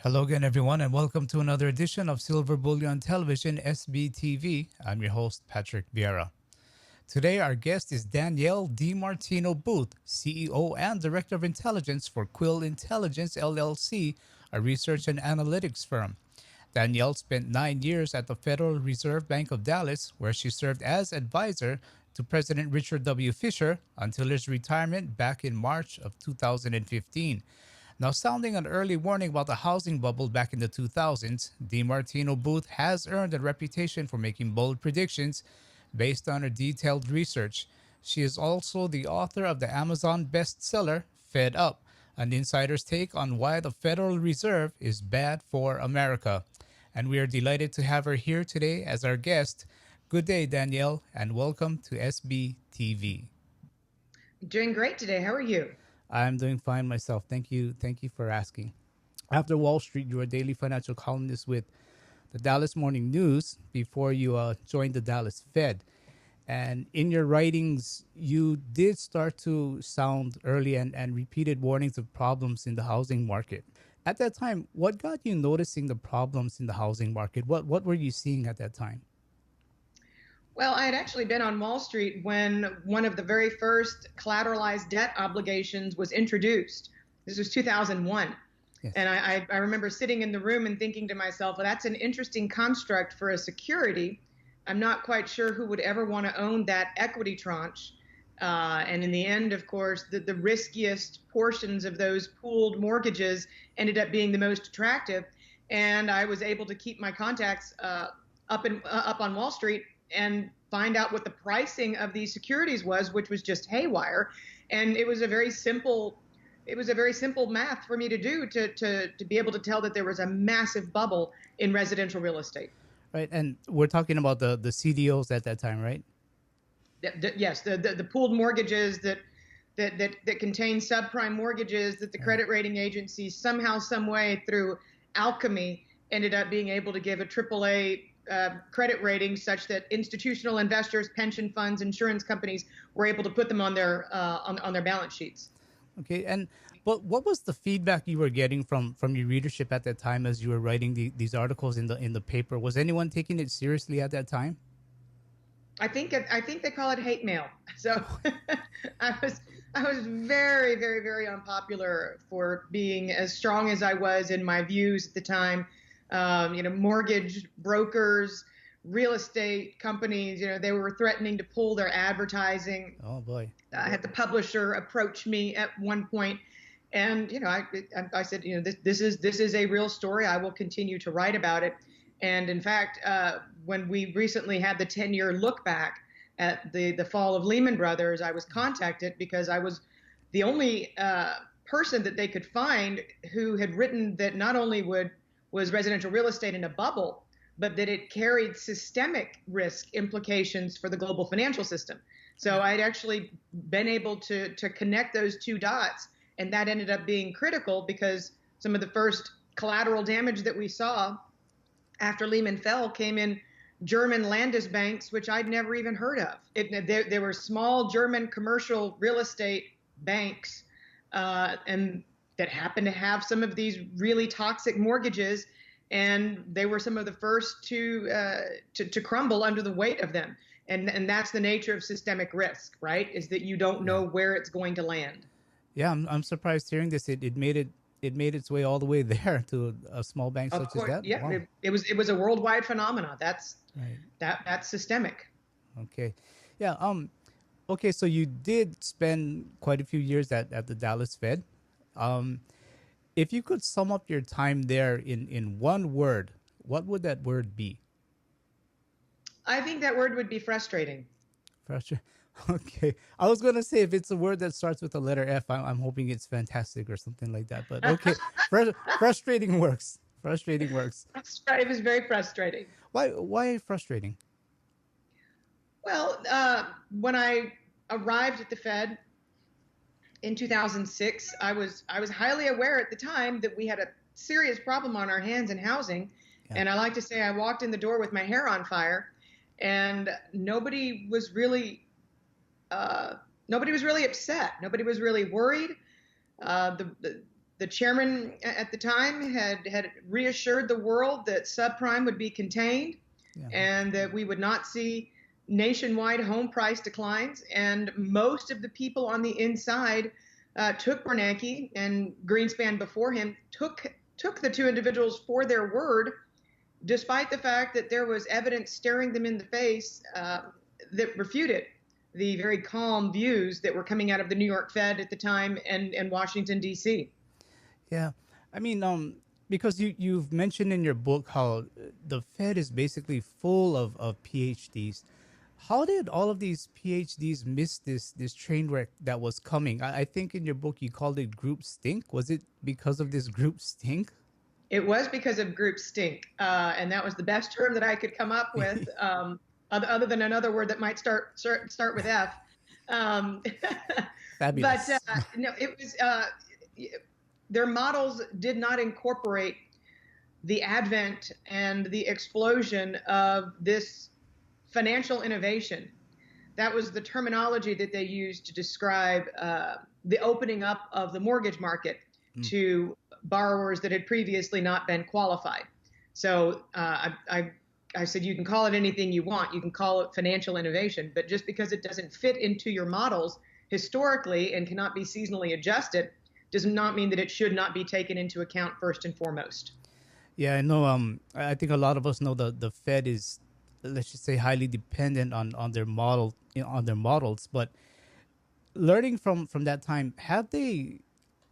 Hello again, everyone, and welcome to another edition of Silver Bullion Television SBTV. I'm your host, Patrick Vieira. Today, our guest is Danielle DiMartino Booth, CEO and Director of Intelligence for Quill Intelligence LLC, a research and analytics firm. Danielle spent 9 years at the Federal Reserve Bank of Dallas, where she served as advisor to President Richard W. Fisher until his retirement back in March of 2015. Now, sounding an early warning about the housing bubble back in the 2000s, DiMartino Booth has earned a reputation for making bold predictions based on her detailed research. She is also the author of the Amazon bestseller, Fed Up, an insider's take on why the Federal Reserve is bad for America. And we are delighted to have her here today as our guest. Good day, Danielle, and welcome to SBTV. Doing great today. How are you? I'm doing fine myself. Thank you. Thank you for asking. After Wall Street, you were a daily financial columnist with the Dallas Morning News before you joined the Dallas Fed. And in your writings, you did start to sound early and repeated warnings of problems in the housing market. At that time, what got you noticing the problems in the housing market? What were you seeing at that time? Well, I had actually been on Wall Street when one of the very first collateralized debt obligations was introduced. This was 2001. Yes. And I remember sitting in the room and thinking to myself, well, that's an interesting construct for a security. I'm not quite sure who would ever want to own that equity tranche. And in the end, of course, the riskiest portions of those pooled mortgages ended up being the most attractive. And I was able to keep my contacts up on Wall Street and find out what the pricing of these securities was, which was just haywire. And it was a very simple math for me to do to be able to tell that there was a massive bubble in residential real estate. Right. And we're talking about the CDOs at that time, right? Yes, the pooled mortgages that contain subprime mortgages that the credit rating agencies somehow, some way, through alchemy, ended up being able to give a AAA credit rating such that institutional investors, pension funds, insurance companies were able to put them on their balance sheets. Okay. And but what was the feedback you were getting from your readership at that time as you were writing these articles in the paper? Was anyone taking it seriously at that time? I think they call it hate mail. So I was very, very, very unpopular for being as strong as I was in my views at the time. Mortgage brokers, real estate companies, they were threatening to pull their advertising. Oh boy. I had the publisher approach me at one point, and I said, this is a real story. I will continue to write about it. And in fact, when we recently had the 10-year look back at the fall of Lehman Brothers, I was contacted because I was the only person that they could find who had written that not only was residential real estate in a bubble, but that it carried systemic risk implications for the global financial system. So I'd actually been able to connect those two dots, and that ended up being critical because some of the first collateral damage that we saw after Lehman fell came in German Landesbanks, which I'd never even heard of. There were small German commercial real estate banks, and that happened to have some of these really toxic mortgages, and they were some of the first to crumble under the weight of them. And that's the nature of systemic risk, right? Is that you don't know where it's going to land. Yeah, I'm surprised hearing this. It made its way all the way there to a small bank Of such as course, that. yeah, Wow. it was a worldwide phenomenon. That's Right. that's systemic. Okay. Yeah. Okay. So you did spend quite a few years at the Dallas Fed. Um, if you could sum up your time there in one word, what would that word be? I think that word would be frustrating. Frustration. Okay. I was gonna say if it's a word that starts with the letter F, I'm hoping it's fantastic or something like that. But okay, frustrating works. Frustrating works. It was very frustrating. Why frustrating? Well, when I arrived at the Fed in 2006, I was highly aware at the time that we had a serious problem on our hands in housing. Yeah. And I like to say I walked in the door with my hair on fire, and nobody was really upset. Nobody was really worried. The chairman at the time had reassured the world that subprime would be contained Yeah. and that we would not see nationwide home price declines. And most of the people on the inside took Bernanke, and Greenspan before him took the two individuals for their word, despite the fact that there was evidence staring them in the face that refuted the very calm views that were coming out of the New York Fed at the time and Washington, D.C. Yeah, I mean, because you've mentioned in your book how the Fed is basically full of PhDs. How did all of these PhDs miss this train wreck that was coming? I think in your book you called it group stink. Was it because of this group stink? It was because of group stink, and that was the best term that I could come up with, other than another word that might start with F. Um, but Fabulous. no, it was their models did not incorporate the advent and the explosion of this financial innovation. That was the terminology that they used to describe the opening up of the mortgage market Mm. to borrowers that had previously not been qualified. So I said, you can call it anything you want. You can call it financial innovation, but just because it doesn't fit into your models historically and cannot be seasonally adjusted does not mean that it should not be taken into account first and foremost. Yeah, I know. I think a lot of us know the Fed is, let's just say, highly dependent on their model, on their models. But learning from that time, have they?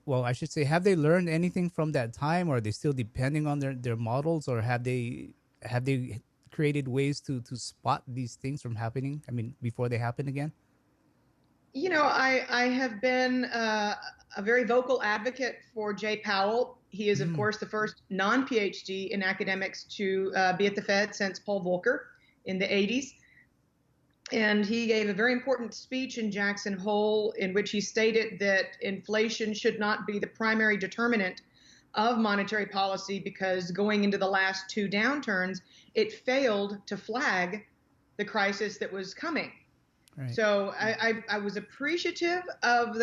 Well, I should say, have they learned anything from that time, or are they still depending on their models, or have they created ways to spot these things from happening? I mean, before they happen again. You know, I have been a very vocal advocate for Jay Powell. He is, of Mm. course, the first non-PhD in academics to be at the Fed since Paul Volcker in the 80s. And he gave a very important speech in Jackson Hole in which he stated that inflation should not be the primary determinant of monetary policy because going into the last two downturns, it failed to flag the crisis that was coming. Right. So I was appreciative of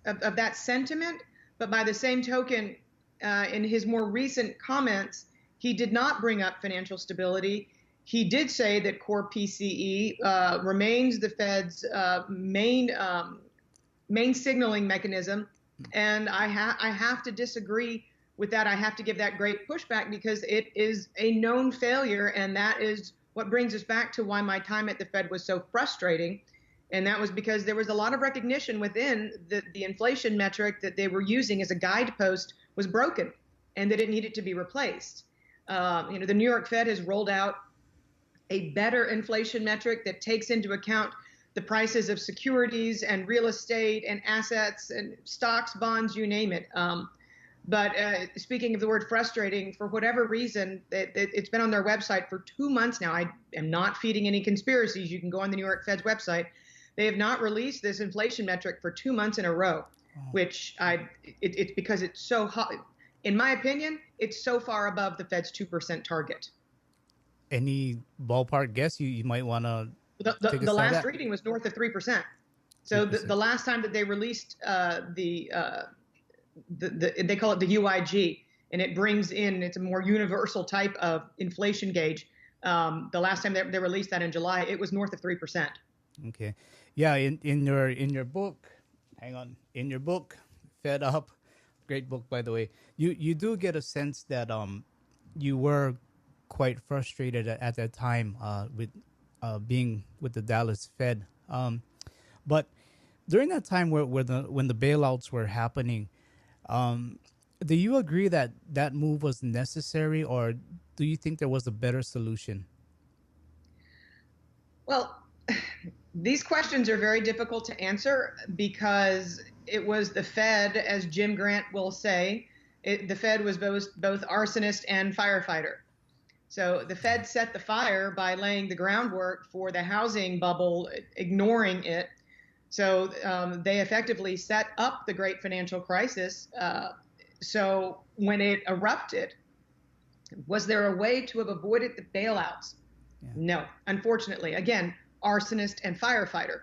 of that sentiment, but by the same token, in his more recent comments, he did not bring up financial stability. He did say that core PCE remains the Fed's main signaling mechanism, and I have to disagree with that. I have to give that great pushback because it is a known failure, and that is what brings us back to why my time at the Fed was so frustrating. And that was because there was a lot of recognition within the inflation metric that they were using as a guidepost was broken and that it needed to be replaced. The New York Fed has rolled out a better inflation metric that takes into account the prices of securities and real estate and assets and stocks, bonds, you name it. But speaking of the word frustrating, for whatever reason, it's been on their website for 2 months now. I am not feeding any conspiracies. You can go on the New York Fed's website. They have not released this inflation metric for 2 months in a row, which it's because it's so hot. In my opinion, it's so far above the Fed's 2% target. Any ballpark guess you might want to take a The stab last at? reading was north of 3%. So 3%. the last time that they released they call it the UIG, and it brings in, it's a more universal type of inflation gauge. The last time they released that in July, it was north of 3%. Okay. Yeah, in your book, hang on. In your book, Fed Up, great book by the way. You do get a sense that you were quite frustrated at that time with being with the Dallas Fed. But during that time when the bailouts were happening, do you agree that that move was necessary, or do you think there was a better solution? Well, these questions are very difficult to answer because it was the Fed, as Jim Grant will say, the Fed was both arsonist and firefighter. So the Fed set the fire by laying the groundwork for the housing bubble, ignoring it. So they effectively set up the great financial crisis. So when it erupted, was there a way to have avoided the bailouts? Yeah. No, unfortunately. Again, arsonist and firefighter.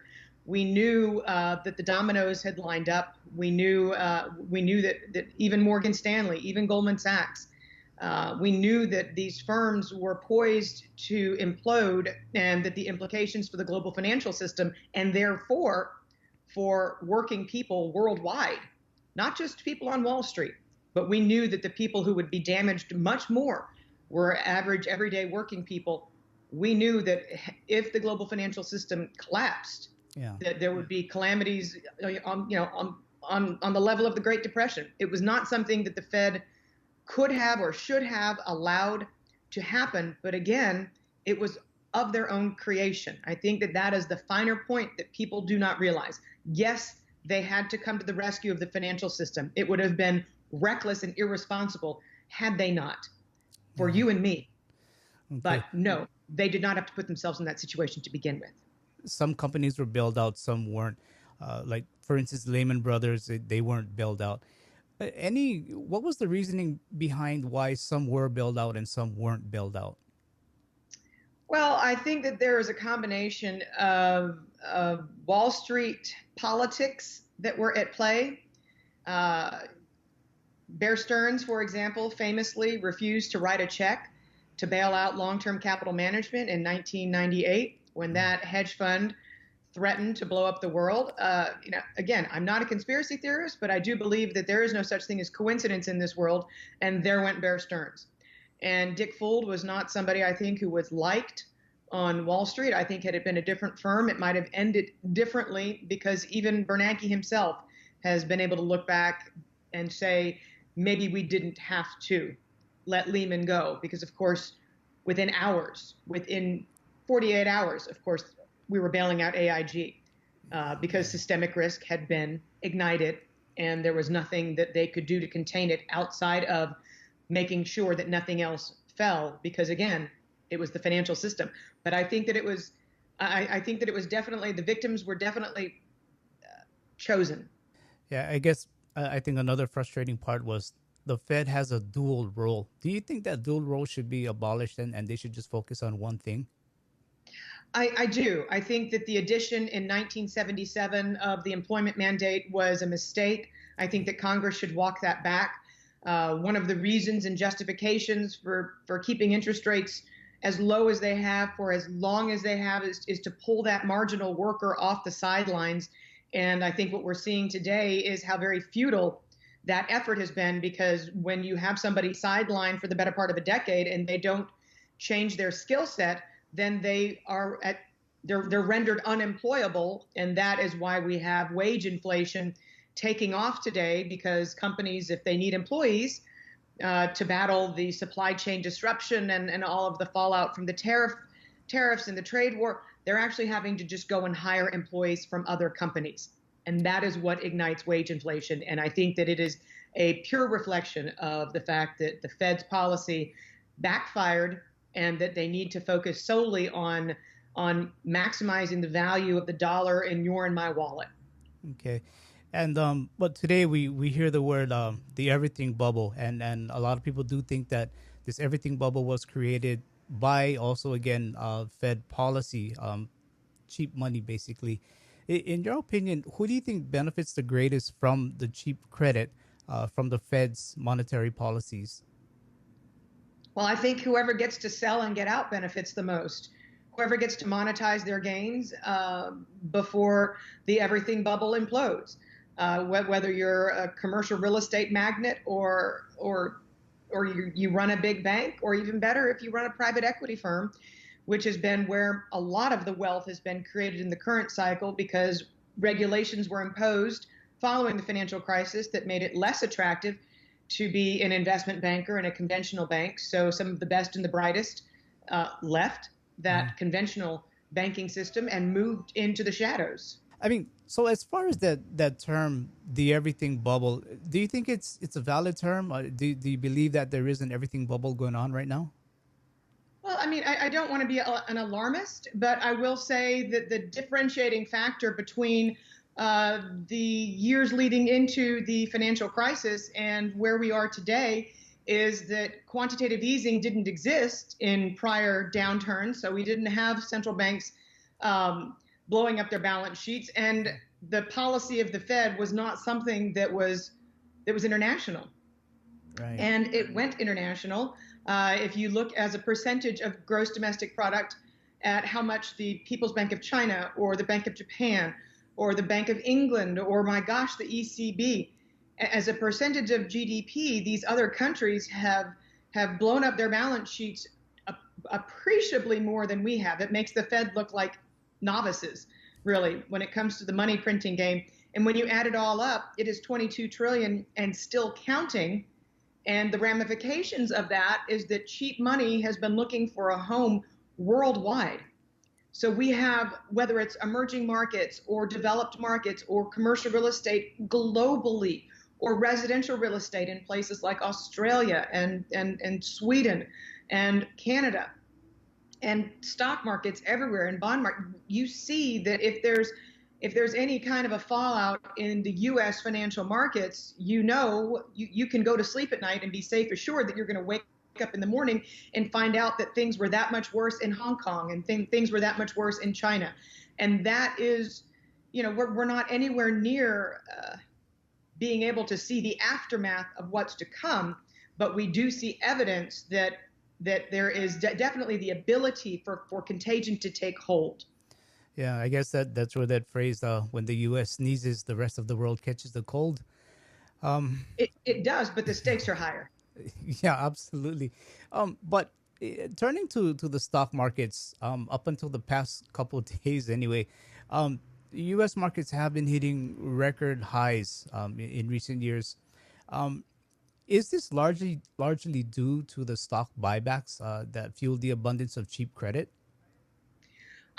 We knew that the dominoes had lined up. We knew that even Morgan Stanley, even Goldman Sachs, we knew that these firms were poised to implode, and that the implications for the global financial system, and therefore for working people worldwide, not just people on Wall Street, but we knew that the people who would be damaged much more were average, everyday working people. We knew that if the global financial system collapsed, Yeah. that there would be calamities on the level of the Great Depression. It was not something that the Fed could have or should have allowed to happen. But again, it was of their own creation. I think that that is the finer point that people do not realize. Yes, they had to come to the rescue of the financial system. It would have been reckless and irresponsible had they not, for you and me. Okay. But no, they did not have to put themselves in that situation to begin with. Some companies were bailed out, some weren't. Like, for instance, Lehman Brothers, they weren't bailed out. What was the reasoning behind why some were bailed out and some weren't bailed out? Well, I think that there is a combination of Wall Street politics that were at play. Uh, Bear Stearns, for example, famously refused to write a check to bail out long-term capital management in 1998 when that hedge fund threatened to blow up the world. Again, I'm not a conspiracy theorist, but I do believe that there is no such thing as coincidence in this world, and there went Bear Stearns. And Dick Fuld was not somebody, I think, who was liked on Wall Street. I think had it been a different firm, it might have ended differently, because even Bernanke himself has been able to look back and say, maybe we didn't have to let Lehman go, because, of course, within 48 hours, of course, we were bailing out AIG because systemic risk had been ignited, and there was nothing that they could do to contain it outside of making sure that nothing else fell, because, again, it was the financial system. But I think that it was, I think that it was definitely, the victims were definitely chosen. Yeah, I guess I think another frustrating part was the Fed has a dual role. Do you think that dual role should be abolished, and they should just focus on one thing? I do. I think that the addition in 1977 of the employment mandate was a mistake. I think that Congress should walk that back. One of the reasons and justifications for keeping interest rates as low as they have for as long as they have is to pull that marginal worker off the sidelines. And I think what we're seeing today is how very futile that effort has been, because when you have somebody sidelined for the better part of a decade and they don't change their skill set, then they're rendered unemployable. And that is why we have wage inflation taking off today, because companies, if they need employees to battle the supply chain disruption and all of the fallout from the tariffs and the trade war, they're actually having to just go and hire employees from other companies. And that is what ignites wage inflation. And I think that it is a pure reflection of the fact that the Fed's policy backfired, and that they need to focus solely on maximizing the value of the dollar in your and my wallet. Okay. And but today we hear the word the everything bubble, and a lot of people do think that this everything bubble was created by also again Fed policy, cheap money basically. In your opinion, who do you think benefits the greatest from the cheap credit from the Fed's monetary policies? Well, I think whoever gets to sell and get out benefits the most. Whoever gets to monetize their gains before the everything bubble implodes. Whether you're a commercial real estate magnate or you run a big bank, or even better, if you run a private equity firm, which has been where a lot of the wealth has been created in the current cycle, because regulations were imposed following the financial crisis that made it less attractive to be an investment banker in a conventional bank. So some of the best and the brightest left that conventional banking system and moved into the shadows. I mean, so as far as that term, the everything bubble, do you think it's a valid term? Do you believe that there is an everything bubble going on right now? Well, I mean, I don't want to be an alarmist, but I will say that the differentiating factor between the years leading into the financial crisis and where we are today is that quantitative easing didn't exist in prior downturns. So we didn't have central banks blowing up their balance sheets. And the policy of the Fed was not something that was international. Right. And it went international. If you look as a percentage of gross domestic product at how much the People's Bank of China or the Bank of Japan or the Bank of England or, my gosh, the ECB, as a percentage of GDP, these other countries have blown up their balance sheets appreciably more than we have. It makes the Fed look like novices, really, when it comes to the money printing game. And when you add it all up, it is 22 trillion and still counting. And the ramifications of that is that cheap money has been looking for a home worldwide. So we have, whether it's emerging markets or developed markets or commercial real estate globally, or residential real estate in places like Australia and Sweden and Canada, and stock markets everywhere, and bond market, you see that if there's any kind of a fallout in the U.S. financial markets, you can go to sleep at night and be safe assured that you're going to wake up in the morning and find out that things were that much worse in Hong Kong and things were that much worse in China. And that is, we're not anywhere near being able to see the aftermath of what's to come, but we do see evidence that there is definitely the ability for contagion to take hold. Yeah, I guess that's where that phrase, when the U.S. sneezes, the rest of the world catches the cold. It does, but the stakes are higher. Yeah, absolutely. But turning to the stock markets, up until the past couple of days anyway, U.S. markets have been hitting record highs in recent years. Is this largely due to the stock buybacks that fueled the abundance of cheap credit?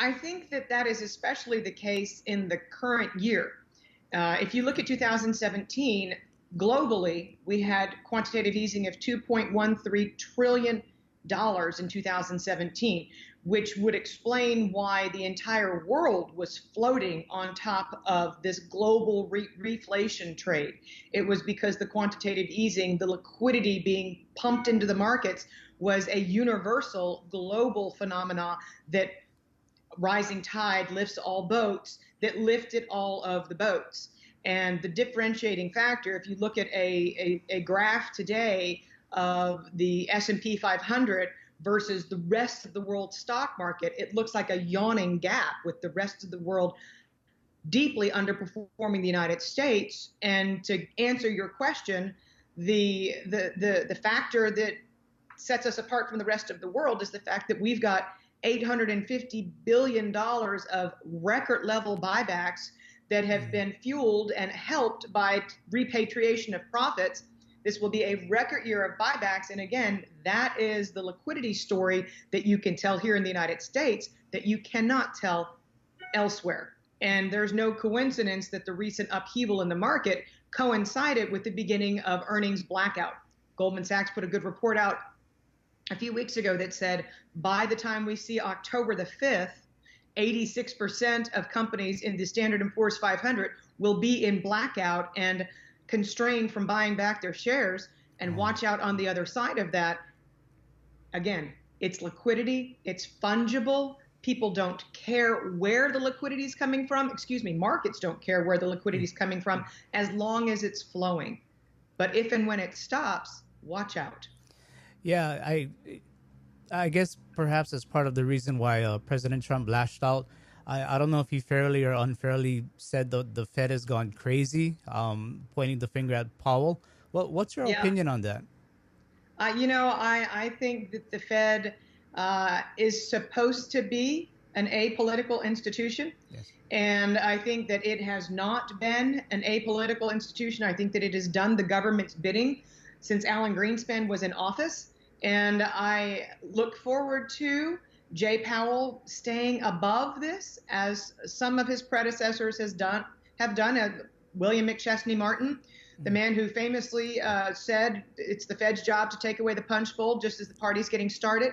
I think that is especially the case in the current year. If you look at 2017, globally, we had quantitative easing of $2.13 trillion in 2017, which would explain why the entire world was floating on top of this global reflation trade. It was because the quantitative easing, the liquidity being pumped into the markets, was a universal global phenomena that rising tide lifts all boats, that lifted all of the boats. And the differentiating factor, if you look at a graph today of the S&P 500 versus the rest of the world stock market, it looks like a yawning gap with the rest of the world deeply underperforming the United States. And to answer your question, the factor that sets us apart from the rest of the world is the fact that we've got $850 billion of record level buybacks that have been fueled and helped by repatriation of profits. This will be a record year of buybacks. And again, that is the liquidity story that you can tell here in the United States that you cannot tell elsewhere. And there's no coincidence that the recent upheaval in the market coincided with the beginning of earnings blackout. Goldman Sachs put a good report out a few weeks ago that said by the time we see October the 5th, 86% of companies in the Standard & Poor's 500 will be in blackout and constrained from buying back their shares. And watch out on the other side of that. Again, it's liquidity. It's fungible. People don't care where the liquidity is coming from. Excuse me, markets don't care where the liquidity is coming from as long as it's flowing. But if and when it stops, watch out. Yeah, I guess perhaps as part of the reason why President Trump lashed out. I don't know if he fairly or unfairly said the Fed has gone crazy, pointing the finger at Powell. What's your opinion on that? I think that the Fed is supposed to be an apolitical institution. Yes. And I think that it has not been an apolitical institution. I think that it has done the government's bidding since Alan Greenspan was in office. And I look forward to Jay Powell staying above this, as some of his predecessors have done. William McChesney Martin, the man who famously said it's the Fed's job to take away the punch bowl just as the party's getting started.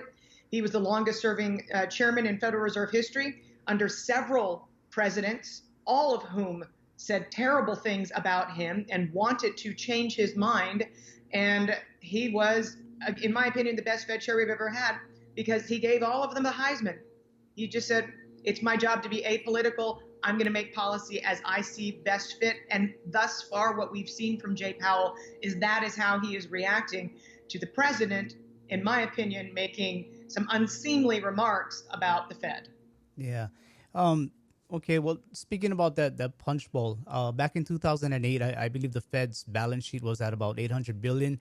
He was the longest serving chairman in Federal Reserve history under several presidents, all of whom said terrible things about him and wanted to change his mind. And he was, in my opinion, the best Fed chair we've ever had, because he gave all of them the Heisman. He just said, It's my job to be apolitical. I'm going to make policy as I see best fit. And thus far, what we've seen from Jay Powell is that is how he is reacting to the president, in my opinion, making some unseemly remarks about the Fed. Yeah. Um, okay. Well, speaking about that punch bowl, back in 2008, I believe the Fed's balance sheet was at about 800 billion.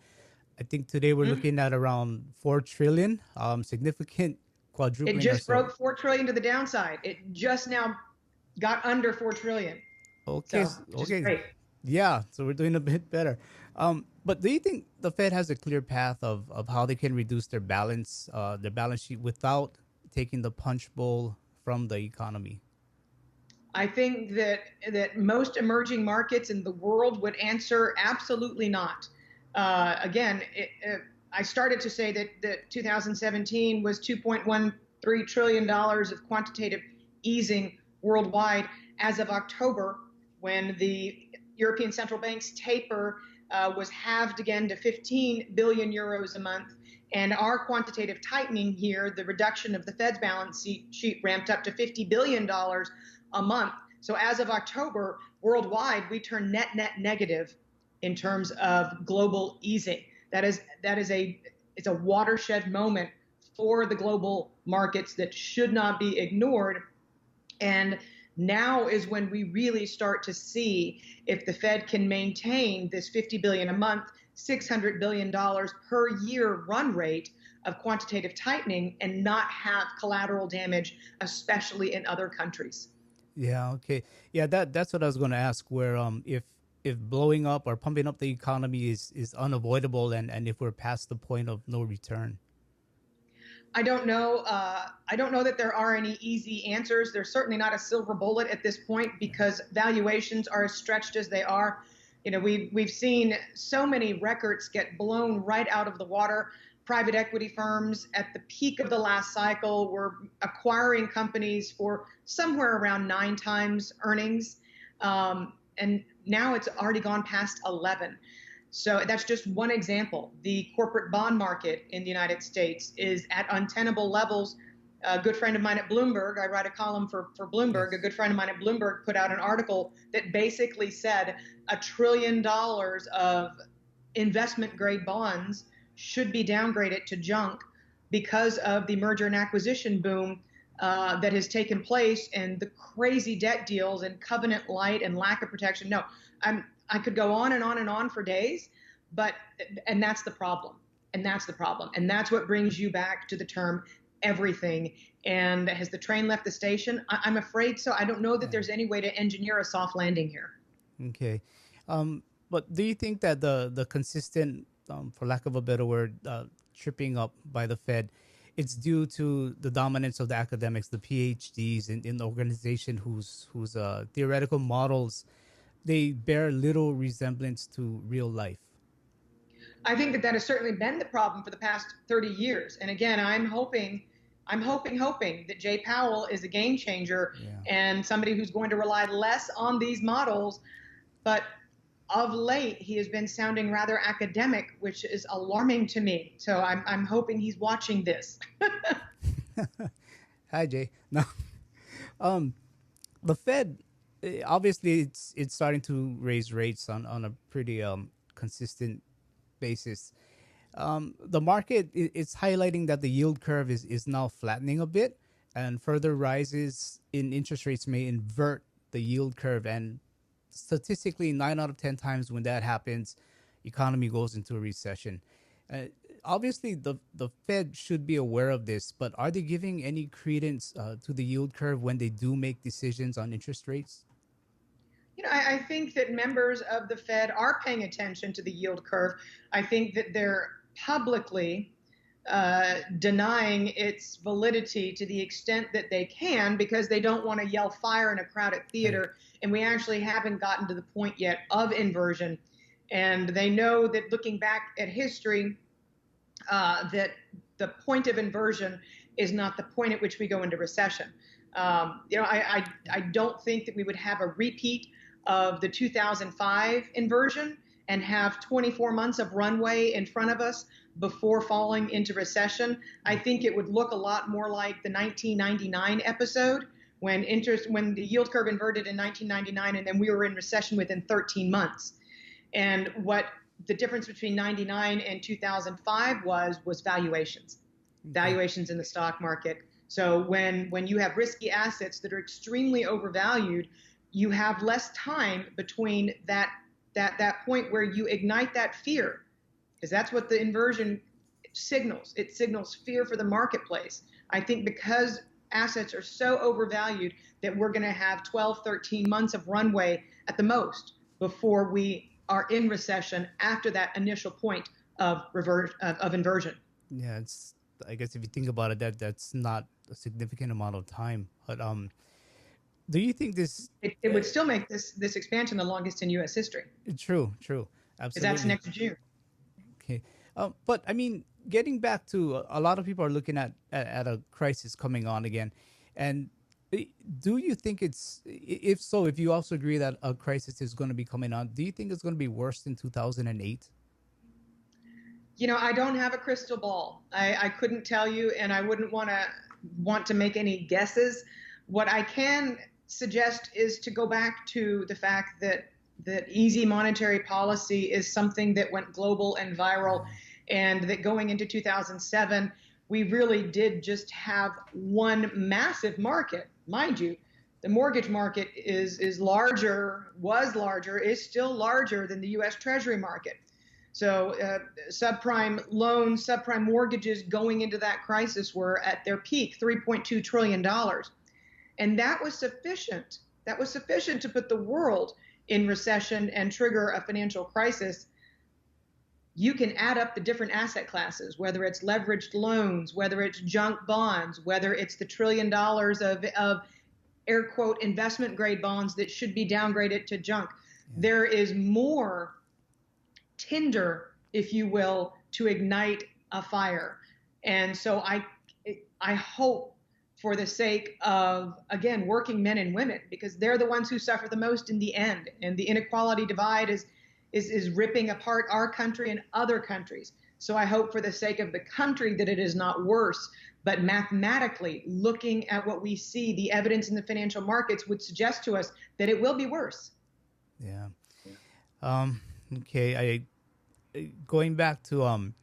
I think today we're Mm-hmm. looking at around 4 trillion, significant It quadrupling or just so. broke 4 trillion to the downside. It just now got under 4 trillion. Okay, So, which is okay, great. yeah. So we're doing a bit better. But do you think the Fed has a clear path of how they can reduce their balance sheet without taking the punch bowl from the economy? I think that most emerging markets in the world would answer absolutely not. Again, I started to say that 2017 was 2.13 trillion dollars of quantitative easing worldwide as of October, when the European Central Bank's taper was halved again to 15 billion euros a month. And our quantitative tightening here, the reduction of the Fed's balance sheet ramped up to $50 billion a month. So as of October, worldwide, we turn net negative in terms of global easing. It's a watershed moment for the global markets that should not be ignored. And now is when we really start to see if the Fed can maintain this 50 billion a month, $600 billion per year run rate of quantitative tightening and not have collateral damage, especially in other countries. Yeah. Okay. Yeah. That's what I was going to ask. Where if blowing up or pumping up the economy is unavoidable, and if we're past the point of no return. I don't know. I don't know that there are any easy answers. There's certainly not a silver bullet at this point because valuations are as stretched as they are. You know, we've seen so many records get blown right out of the water. Private equity firms at the peak of the last cycle were acquiring companies for somewhere around 9 times earnings, and now it's already gone past 11. So that's just one example. The corporate bond market in the United States is at untenable levels. A good friend of mine at Bloomberg, I write a column for Bloomberg, a Yes. good friend of mine at Bloomberg put out an article that basically said $1 trillion of investment grade bonds should be downgraded to junk because of the merger and acquisition boom that has taken place and the crazy debt deals and covenant light and lack of protection. No, I could go on and on and on for days, but and that's the problem. And that's the problem. And that's what brings you back to the term everything. And has the train left the station? I'm afraid so. I don't know that Yeah. there's any way to engineer a soft landing here. Okay. But do you think that the consistent, for lack of a better word, tripping up by the Fed, it's due to the dominance of the academics, the PhDs in the organization whose theoretical models they bear little resemblance to real life? I think that has certainly been the problem for the past 30 years. And again, I'm hoping that Jay Powell is a game changer Yeah. and somebody who's going to rely less on these models. But of late, he has been sounding rather academic, which is alarming to me. So I'm hoping he's watching this. Hi, Jay. No. Um, the Fed, obviously, it's starting to raise rates on a pretty consistent basis. The market it's highlighting that the yield curve is now flattening a bit, and further rises in interest rates may invert the yield curve. And statistically, 9 out of 10 times when that happens, economy goes into a recession. Uh, Obviously, the Fed should be aware of this, but are they giving any credence to the yield curve when they do make decisions on interest rates? I think that members of the Fed are paying attention to the yield curve. I think that they're publicly denying its validity to the extent that they can because they don't want to yell fire in a crowded Right. theater. And we actually haven't gotten to the point yet of inversion. And they know that looking back at history, that the point of inversion is not the point at which we go into recession. I don't think that we would have a repeat of the 2005 inversion and have 24 months of runway in front of us before falling into recession. I think it would look a lot more like the 1999 episode when the yield curve inverted in 1999, and then we were in recession within 13 months. And what the difference between 99 and 2005 was valuations, Okay. valuations in the stock market. So when you have risky assets that are extremely overvalued, you have less time between that point where you ignite that fear, because that's what the inversion signals. It signals fear for the marketplace. I think because assets are so overvalued that we're going to have 12, 13 months of runway at the most before we are in recession after that initial point of inversion. Yeah, it's. I guess if you think about it, that's not a significant amount of time. But do you think this? It Uh, would still make this expansion the longest in U.S. history, True, true, because that's absolutely. next June. Okay, but I mean, getting back to a lot of people are looking at a crisis coming on again, and do you think if so, if you also agree that a crisis is going to be coming on, do you think it's going to be worse than 2008? I don't have a crystal ball. I couldn't tell you, and I wouldn't want to make any guesses. What I can suggest is to go back to the fact that easy monetary policy is something that went global and viral, and that going into 2007, we really did just have one massive market. Mind you, the mortgage market is larger, was larger, is still larger than the U.S. Treasury market. So subprime loans, subprime mortgages going into that crisis were at their peak, $3.2 trillion. And that was sufficient. That was sufficient to put the world in recession and trigger a financial crisis. You can add up the different asset classes, whether it's leveraged loans, whether it's junk bonds, whether it's the $1 trillion of air quote investment grade bonds that should be downgraded to junk. Yeah. There is more tinder, if you will, to ignite a fire. And so I hope, for the sake of, again, working men and women, because they're the ones who suffer the most in the end. And the inequality divide is ripping apart our country and other countries. So I hope, for the sake of the country, that it is not worse. But mathematically, looking at what we see, the evidence in the financial markets would suggest to us that it will be worse. Yeah. Um, okay. Going back to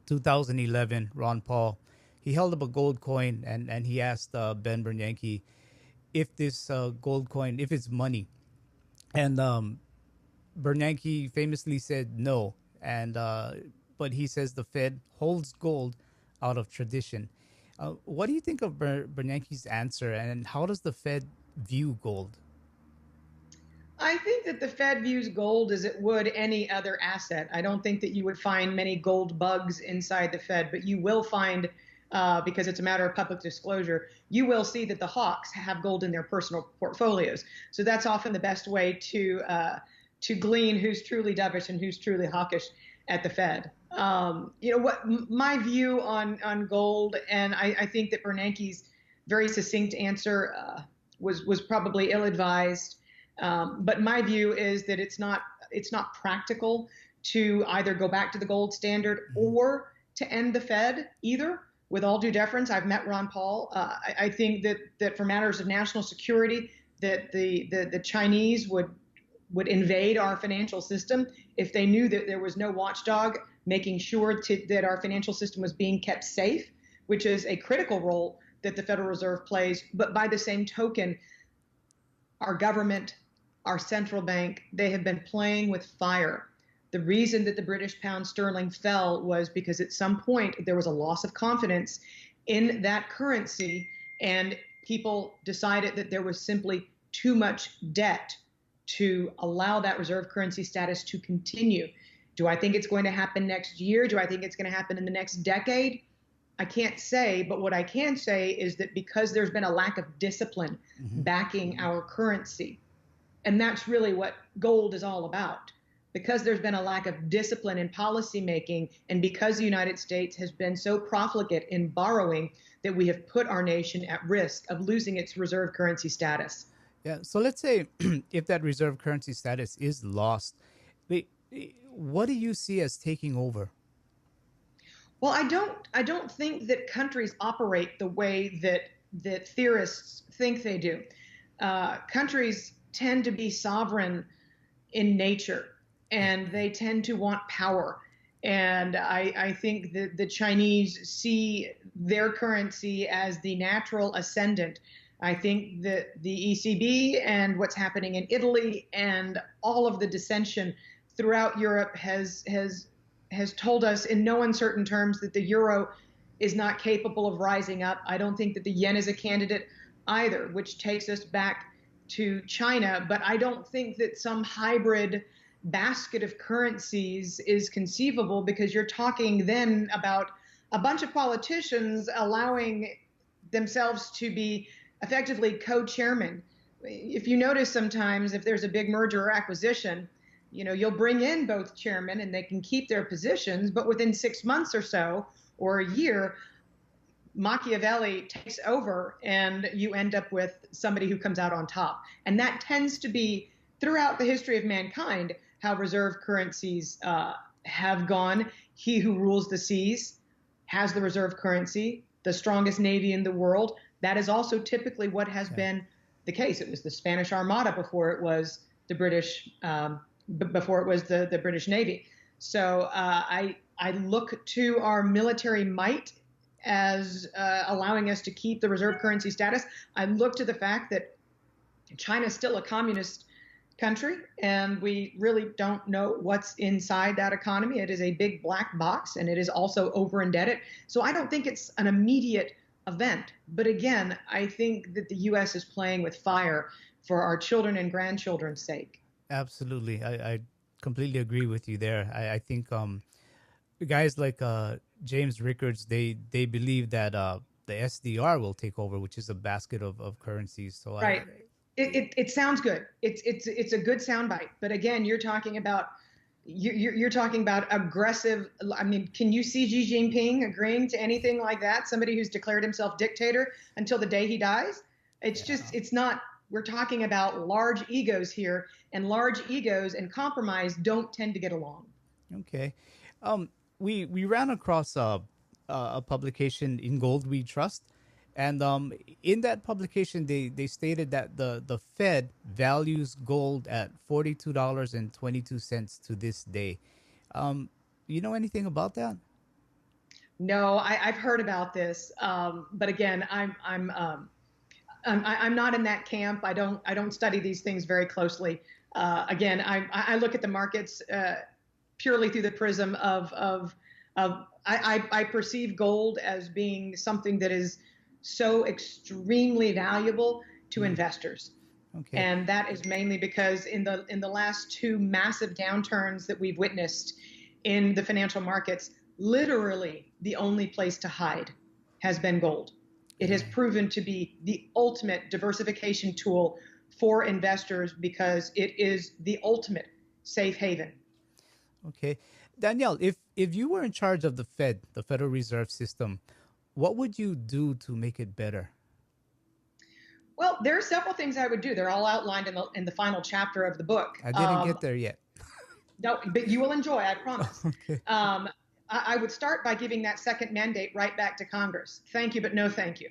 2011, Ron Paul, he held up a gold coin and he asked Ben Bernanke if this gold coin, if it's money, and Bernanke famously said no, and but he says the Fed holds gold out of tradition. What do you think of Bernanke's answer, and how does the Fed view gold? I think that the Fed views gold as it would any other asset. I don't think that you would find many gold bugs inside the Fed, but you will find, because it's a matter of public disclosure, you will see that the hawks have gold in their personal portfolios. So that's often the best way to glean who's truly dovish and who's truly hawkish at the Fed. What my view on gold, and I think that Bernanke's very succinct answer was probably ill-advised. But my view is that it's not practical to either go back to the gold standard Mhm. or to end the Fed either. With all due deference, I've met Ron Paul. I think that for matters of national security, that the Chinese would invade our financial system if they knew that there was no watchdog making sure that our financial system was being kept safe, which is a critical role that the Federal Reserve plays. But by the same token, our government, our central bank, they have been playing with fire. The reason that the British pound sterling fell was because at some point there was a loss of confidence in that currency, and people decided that there was simply too much debt to allow that reserve currency status to continue. Do I think it's going to happen next year? Do I think it's going to happen in the next decade? I can't say, but what I can say is that because there's been a lack of discipline Mhm. backing our currency, and that's really what gold is all about. Because there's been a lack of discipline in policymaking, and because the United States has been so profligate in borrowing, that we have put our nation at risk of losing its reserve currency status. Yeah. So let's say if that reserve currency status is lost, what do you see as taking over? Well, I don't think that countries operate the way that theorists think they do. Countries tend to be sovereign in nature, and they tend to want power. And I think that the Chinese see their currency as the natural ascendant. I think that the ECB and what's happening in Italy and all of the dissension throughout Europe has told us in no uncertain terms that the euro is not capable of rising up. I don't think that the yen is a candidate either, which takes us back to China. But I don't think that some hybrid basket of currencies is conceivable, because you're talking then about a bunch of politicians allowing themselves to be effectively co-chairman. If you notice, sometimes if there's a big merger or acquisition, you'll bring in both chairmen and they can keep their positions, but within 6 months or so, or a year, Machiavelli takes over and you end up with somebody who comes out on top. And that tends to be throughout the history of mankind how reserve currencies have gone. He who rules the seas has the reserve currency, the strongest navy in the world. That is also typically what has been the case. It was the Spanish Armada before it was the British, the British Navy. So I look to our military might as allowing us to keep the reserve currency status. I look to the fact that China is still a communist country, and we really don't know what's inside that economy. It is a big black box, and it is also over indebted. So I don't think it's an immediate event. But again, I think that the U.S. is playing with fire for our children and grandchildren's sake. Absolutely. I completely agree with you there. I think guys like James Rickards, they believe that the SDR will take over, which is a basket of currencies. So right. It sounds good. It's a good soundbite. But again, you're talking about aggressive. I mean, can you see Xi Jinping agreeing to anything like that? Somebody who's declared himself dictator until the day he dies? It's not. We're talking about large egos here, and large egos and compromise don't tend to get along. Okay. We ran across a publication in Gold We Trust, and in that publication they stated that the Fed values gold at $42.22 to this day. You know anything about that? No, I've heard about this, but again, I'm not in that camp. I don't study these things very closely. Again, I look at the markets purely through the prism of I perceive gold as being something that is so extremely valuable to investors. Okay. And that is mainly because in the last two massive downturns that we've witnessed in the financial markets, literally the only place to hide has been gold. It has proven to be the ultimate diversification tool for investors because it is the ultimate safe haven. Okay. Danielle, if you were in charge of the Fed, the Federal Reserve System, what would you do to make it better? Well, there are several things I would do. They're all outlined in the final chapter of the book. I didn't get there yet. No, but you will enjoy, I promise. Okay. I would start by giving that second mandate right back to Congress. Thank you, but no thank you.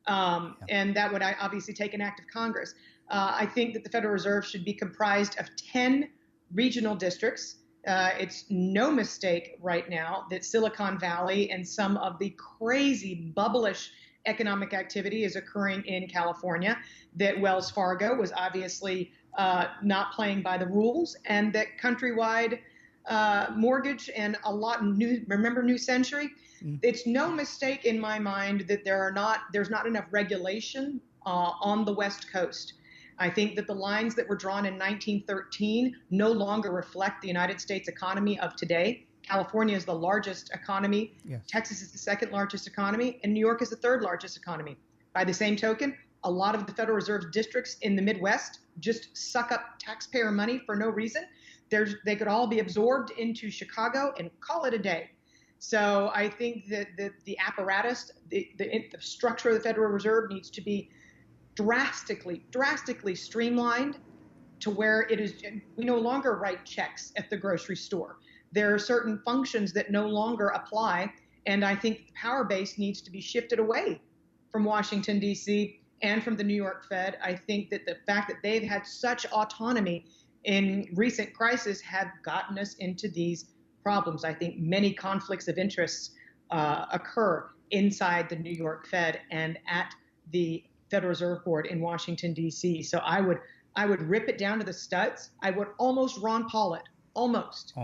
And that would obviously take an act of Congress. I think that the Federal Reserve should be comprised of 10 regional districts. It's no mistake right now that Silicon Valley and some of the crazy bubblish economic activity is occurring in California, that Wells Fargo was obviously not playing by the rules, and that Countrywide Mortgage and a lot remember New Century? It's no mistake in my mind that there's not enough regulation on the West Coast. I think that the lines that were drawn in 1913 no longer reflect the United States economy of today. California is the largest economy. Yes. Texas is the second largest economy, and New York is the third largest economy. By the same token, a lot of the Federal Reserve districts in the Midwest just suck up taxpayer money for no reason. They could all be absorbed into Chicago and call it a day. So I think that the apparatus, the structure of the Federal Reserve needs to be drastically streamlined to where it is. We no longer write checks at the grocery store. There are certain functions that no longer apply, and I think the power base needs to be shifted away from Washington, D.C., and from the New York Fed. I think that the fact that they've had such autonomy in recent crises have gotten us into these problems. I think many conflicts of interests occur inside the New York Fed and at the Federal Reserve Board in Washington, D.C. So I would rip it down to the studs. I would almost Ron Paul it, almost.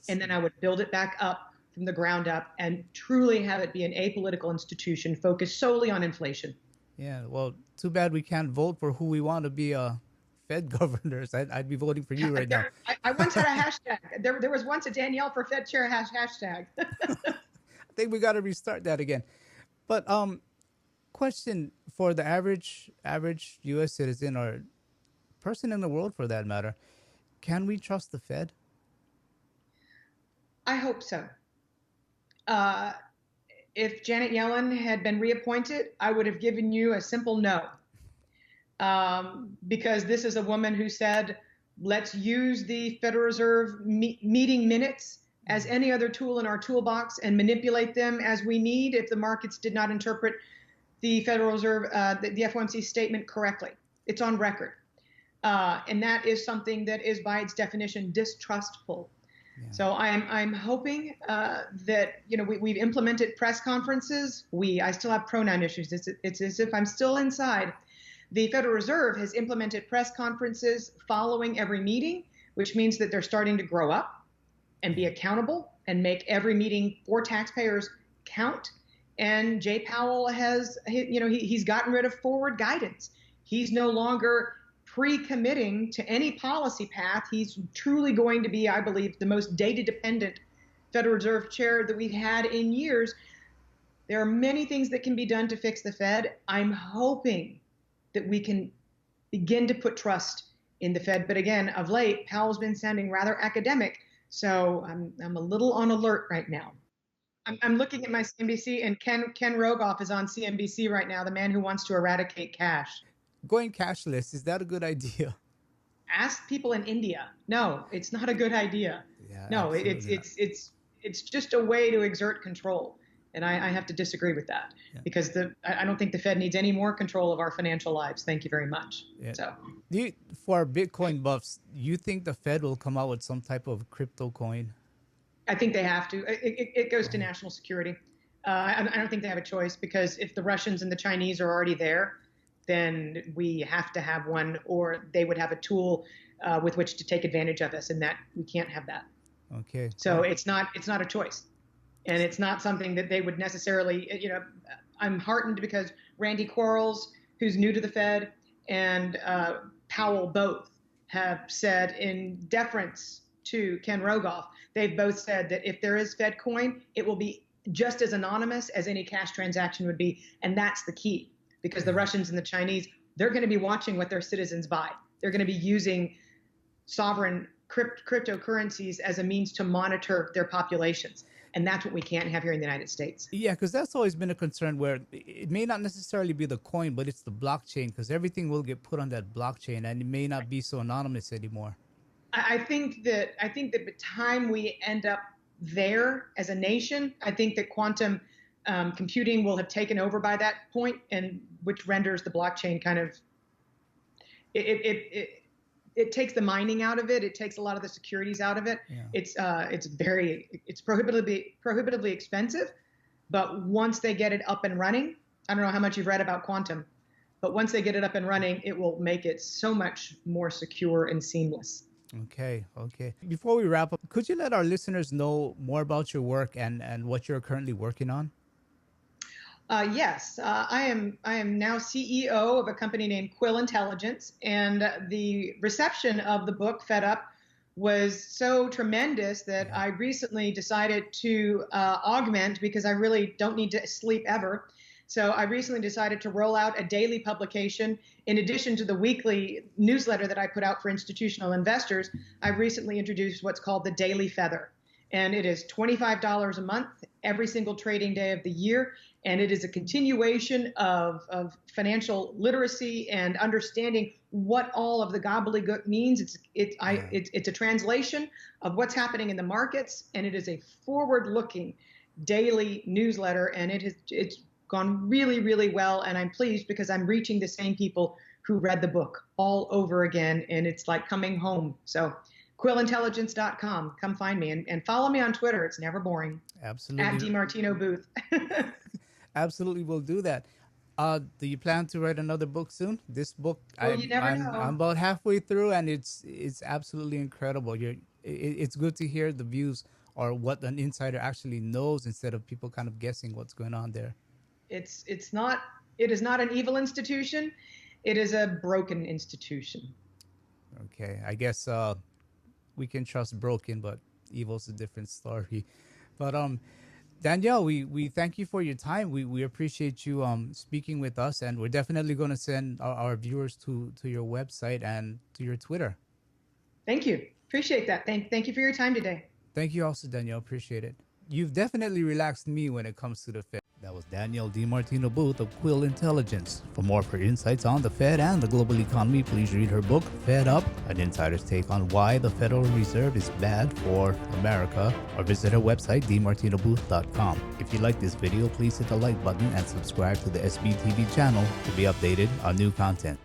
And then I would build it back up from the ground up and truly have it be an apolitical institution focused solely on inflation. Yeah, well, too bad we can't vote for who we want to be Fed governors. I'd be voting for you right now. I once had a hashtag. There was once a Danielle for Fed chair hashtag. I think we got to restart that again. But question for the average U.S. citizen or person in the world for that matter, can we trust the Fed? I hope so. If Janet Yellen had been reappointed, I would have given you a simple no. Because this is a woman who said, let's use the Federal Reserve meeting minutes as any other tool in our toolbox and manipulate them as we need if the markets did not interpret the Federal Reserve, the FOMC statement correctly. It's on record. And that is something that is by its definition distrustful. Yeah. So I'm hoping that, we've implemented press conferences. I still have pronoun issues. It's as if I'm still inside. The Federal Reserve has implemented press conferences following every meeting, which means that they're starting to grow up and be accountable and make every meeting for taxpayers count. And Jay Powell has, he's gotten rid of forward guidance. He's no longer pre-committing to any policy path. He's truly going to be, I believe, the most data-dependent Federal Reserve chair that we've had in years. There are many things that can be done to fix the Fed. I'm hoping that we can begin to put trust in the Fed. But again, of late, Powell's been sounding rather academic. So I'm a little on alert right now. I'm looking at my CNBC, and Ken Rogoff is on CNBC right now, the man who wants to eradicate cash. Going cashless, is that a good idea? Ask people in India. No, it's not a good idea. Yeah, no, it's just a way to exert control. And I have to disagree with that because I don't think the Fed needs any more control of our financial lives. Thank you very much. Yeah. So, for our Bitcoin buffs, you think the Fed will come out with some type of crypto coin? I think they have to. It goes to national security. I don't think they have a choice because if the Russians and the Chinese are already there, then we have to have one, or they would have a tool with which to take advantage of us, and that we can't have that. Okay. So it's not a choice. And it's not something that they would necessarily, I'm heartened because Randy Quarles, who's new to the Fed, and Powell both have said in deference to Ken Rogoff, they've both said that if there is Fed coin, it will be just as anonymous as any cash transaction would be. And that's the key because the Russians and the Chinese, they're going to be watching what their citizens buy. They're going to be using sovereign cryptocurrencies as a means to monitor their populations. And that's what we can't have here in the United States. Yeah, because that's always been a concern where it may not necessarily be the coin, but it's the blockchain because everything will get put on that blockchain and it may not be so anonymous anymore. I think that by the time we end up there as a nation, I think that quantum computing will have taken over by that point, and which renders the blockchain kind of it takes the mining out of it. It takes a lot of the securities out of it. Yeah. It's prohibitively expensive, but once they get it up and running, I don't know how much you've read about quantum, but once they get it up and running, it will make it so much more secure and seamless. Okay. Before we wrap up, could you let our listeners know more about your work and what you're currently working on? Yes, I am now CEO of a company named Quill Intelligence, and the reception of the book Fed Up was so tremendous that I recently decided to augment, because I really don't need to sleep ever. So I recently decided to roll out a daily publication. In addition to the weekly newsletter that I put out for institutional investors, I recently introduced what's called the Daily Feather. And it is $25 a month, every single trading day of the year. And it is a continuation of financial literacy and understanding what all of the gobbledygook means. It's a translation of what's happening in the markets, and it is a forward-looking daily newsletter. And it's gone really, really well. And I'm pleased because I'm reaching the same people who read the book all over again. And it's like coming home. So quillintelligence.com. Come find me and follow me on Twitter. It's never boring. Absolutely. At DiMartino Booth. Absolutely, we'll do that. Do you plan to write another book soon? This book, Well, you never know. I'm about halfway through, and it's absolutely incredible. It's good to hear the views or what an insider actually knows instead of people kind of guessing what's going on there. It is not an evil institution. It is a broken institution. Okay, I guess we can trust broken, but evil's a different story. But Danielle, we thank you for your time. We appreciate you speaking with us, and we're definitely going to send our viewers to your website and to your Twitter. Thank you. Appreciate that. Thank you for your time today. Thank you also, Danielle. Appreciate it. You've definitely relaxed me when it comes to the Fed. That was Danielle DiMartino Booth of Quill Intelligence. For more of her insights on the Fed and the global economy, please read her book, Fed Up, an insider's take on why the Federal Reserve is bad for America, or visit her website, dmartinobooth.com. If you like this video, please hit the like button and subscribe to the SBTV channel to be updated on new content.